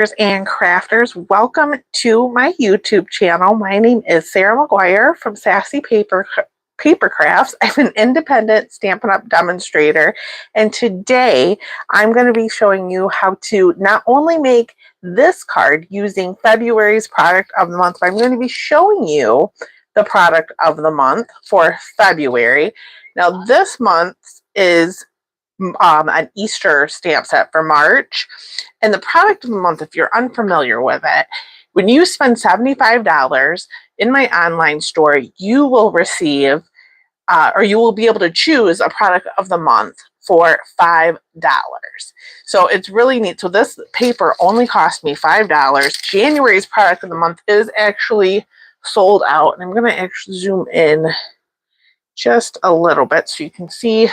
and crafters, welcome to my YouTube channel. My name is Sarah McGuire from Sassy Paper Crafts. I'm an independent Stampin' Up! Demonstrator, and today I'm going to be showing you how to not only make this card using February's product of the month, but I'm going to be showing you the product of the month for February. Now this month is an Easter stamp set for March. And the product of the month, if you're unfamiliar with it, when you spend $75 in my online store, you will receive or you will be able to choose a product of the month for $5. So it's really neat. So this paper only cost me $5. January's product of the month is actually sold out. And I'm going to actually zoom in just a little bit so you can see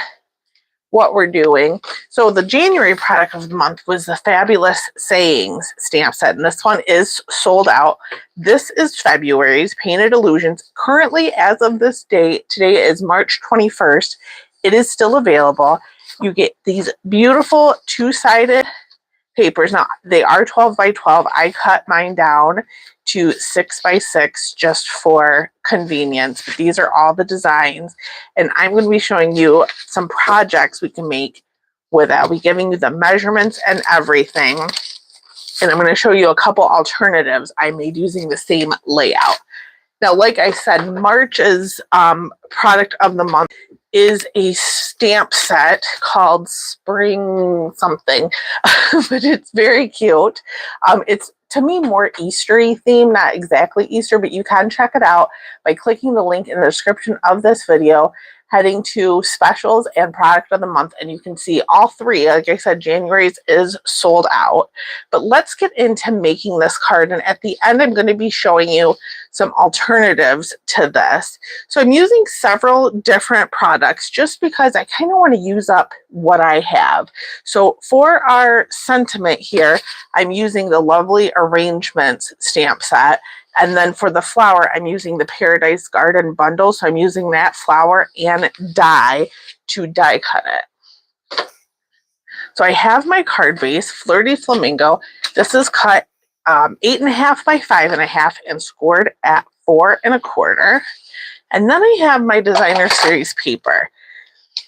what we're doing. So the January product of the month was the Fabulous Sayings stamp set, and this one is sold out. This is February's Painted Illusions. Currently, as of this date, today is March 21st, it is still available. You get these beautiful two-sided papers. Now, they are 12 by 12. I cut mine down to 6 by 6 just for convenience. But these are all the designs. And I'm going to be showing you some projects we can make with that. I'll be giving you the measurements and everything. And I'm going to show you a couple alternatives I made using the same layout. Now, like I said, March's product of the month is a stamp set called Spring something, but it's very cute. It's, to me, more Eastery theme, not exactly Easter, but you can check it out by clicking the link in the description of this video, heading to specials and product of the month, and you can see all three. Like I said, January's is sold out. But let's get into making this card, and at the end I'm going to be showing you some alternatives to this. So I'm using several different products just because I kind of want to use up what I have. So for our sentiment here, I'm using the Lovely Arrangements stamp set. And then for the flower, I'm using the Paradise Garden bundle. So I'm using that flower and die to die cut it. So I have my card base, Flirty Flamingo. This is cut 8.5 by 5.5 and scored at 4 1/4. And then I have my designer series paper.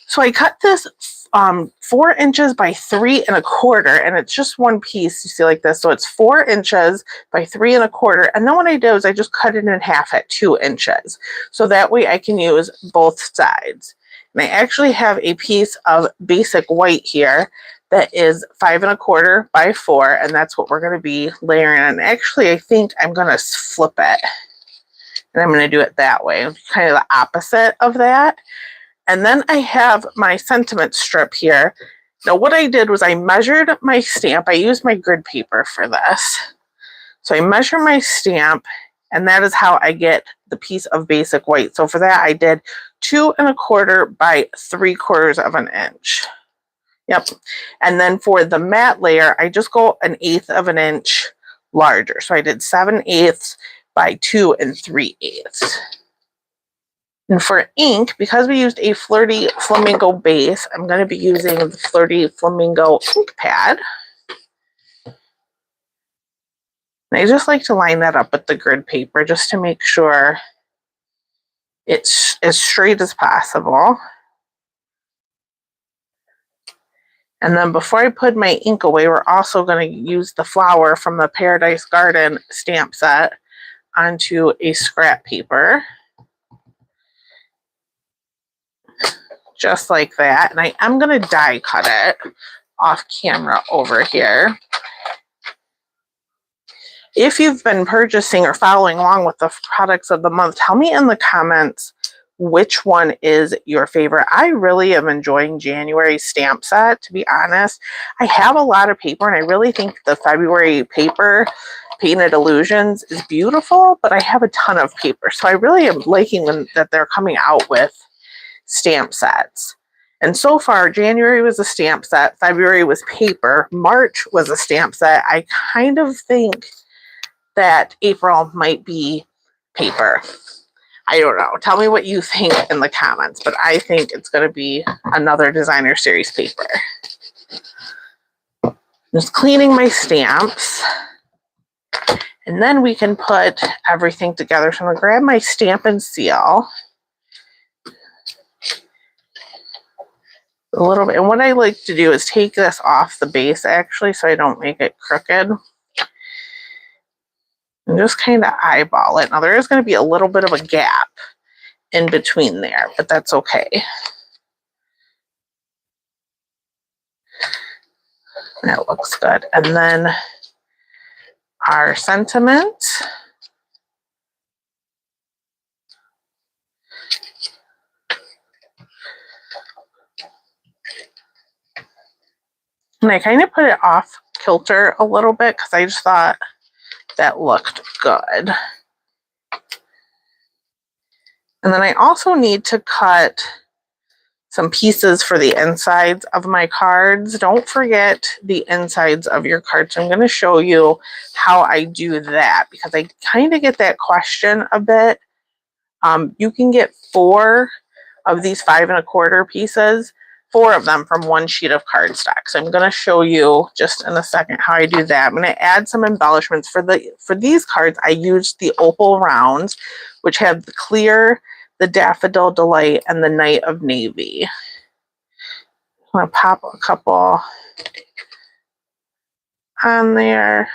So I cut this 4 inches by 3 1/4, and it's just one piece, you see, like this. So it's 4 inches by 3 1/4, and then what I do is I just cut it in half at 2 inches, so that way I can use both sides. And I actually have a piece of basic white here that is 5 1/4 by 4, and that's what we're going to be layering on. Actually, I think I'm going to flip it, and I'm going to do it that way, kind of the opposite of that. And then I have my sentiment strip here. Now what I did was I measured my stamp. I used my grid paper for this. So I measure my stamp, and that is how I get the piece of basic white. So for that I did 2 1/4 by 3/4 of an inch. Yep. And then for the matte layer, I just go 1/8 of an inch larger. So I did 7/8 by 2 3/8. And for ink, because we used a Flirty Flamingo base, I'm going to be using the Flirty Flamingo ink pad. And I just like to line that up with the grid paper just to make sure it's as straight as possible. And then before I put my ink away, we're also going to use the flower from the Paradise Garden stamp set onto a scrap paper. Just like that. And I am going to die cut it off camera over here. If you've been purchasing or following along with the products of the month, tell me in the comments which one is your favorite. I really am enjoying January's stamp set, to be honest. I have a lot of paper, and I really think the February paper, Painted Illusions, is beautiful, but I have a ton of paper. So I really am liking that they're coming out with stamp sets. And so far, January was a stamp set, February was paper, March was a stamp set. I kind of think that April might be paper. I don't know. Tell me what you think in the comments, but I think it's going to be another designer series paper. Just cleaning my stamps. And then we can put everything together. So I'm gonna grab my stamp and seal. A little bit. And what I like to do is take this off the base actually so I don't make it crooked. And just kind of eyeball it. Now there is going to be a little bit of a gap in between there, but that's okay. That looks good. And then our sentiment. And I kind of put it off kilter a little bit because I just thought that looked good. And then I also need to cut some pieces for the insides of my cards. Don't forget the insides of your cards. So I'm going to show you how I do that because I kind of get that question a bit. You can get 4 of these 5 1/4 pieces, 4 of them from one sheet of cardstock. So I'm going to show you just in a second how I do that. I'm going to add some embellishments for these cards. I used the opal rounds, which have the clear, the daffodil delight, and the night of navy. I'm going to pop a couple on there.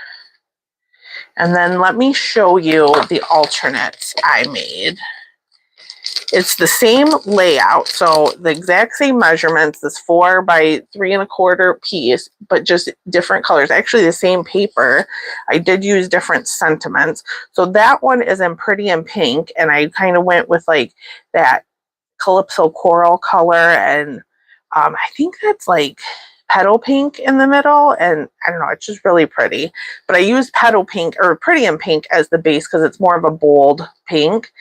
And then let me show you the alternates I made. It's the same layout, so the exact same measurements, this 4 by 3 1/4 piece, but just different colors. Actually the same paper. I did use different sentiments. So that one is in pretty in pink, and I kind of went with like that Calypso coral color, and I think that's like petal pink in the middle, and I don't know, it's just really pretty. But I used petal pink or pretty in pink as the base because it's more of a bold pink.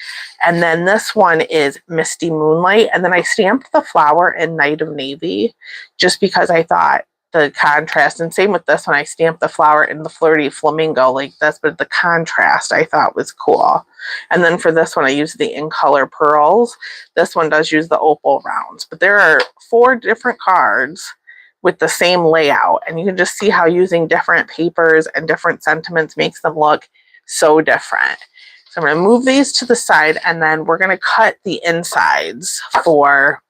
And then this one is Misty Moonlight, and then I stamped the flower in Night of Navy just because I thought the contrast, and same with this one, I stamped the flower in the Flirty Flamingo like this, but the contrast I thought was cool. And then for this one I used the In Color Pearls. This one does use the opal rounds, but there are 4 different cards with the same layout, and you can just see how using different papers and different sentiments makes them look so different. So I'm going to move these to the side, and then we're going to cut the insides for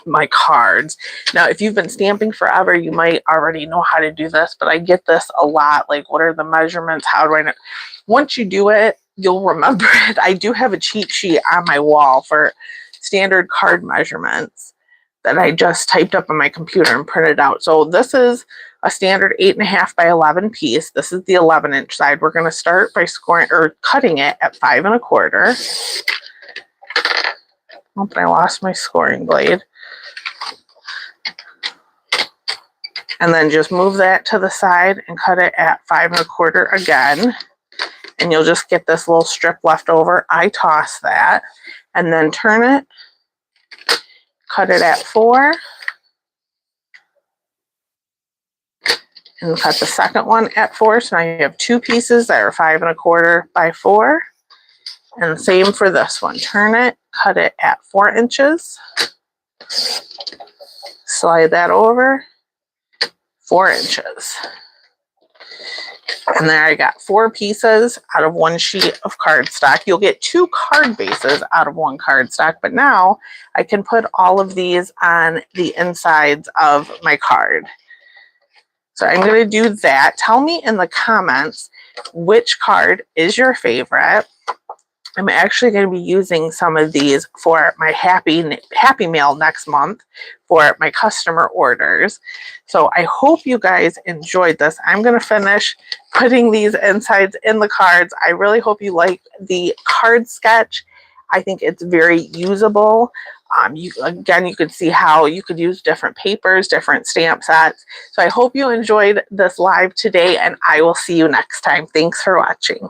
my cards. Now, if you've been stamping forever, you might already know how to do this, but I get this a lot. Like, what are the measurements? How do I know? Once you do it, you'll remember it. I do have a cheat sheet on my wall for standard card measurements that I just typed up on my computer and printed out. So this is a standard 8 1/2 by 11 piece. This is the 11-inch side. We're going to start by scoring or cutting it at 5 1/4. Oh, but I lost my scoring blade. And then just move that to the side and cut it at 5 1/4 again. And you'll just get this little strip left over. I toss that and then turn it, cut it at 4, and cut the second one at 4. So now you have 2 pieces that are 5 1/4 by 4. And same for this one. Turn it, cut it at 4 inches, slide that over, 4 inches. And there I got 4 pieces out of 1 sheet of cardstock. You'll get 2 card bases out of 1 cardstock, but now I can put all of these on the insides of my card. So I'm going to do that. Tell me in the comments which card is your favorite. I'm actually going to be using some of these for my Happy Mail next month for my customer orders. So I hope you guys enjoyed this. I'm going to finish putting these insides in the cards. I really hope you like the card sketch. I think it's very usable. Again, you could see how you could use different papers, different stamp sets. So I hope you enjoyed this live today, and I will see you next time. Thanks for watching.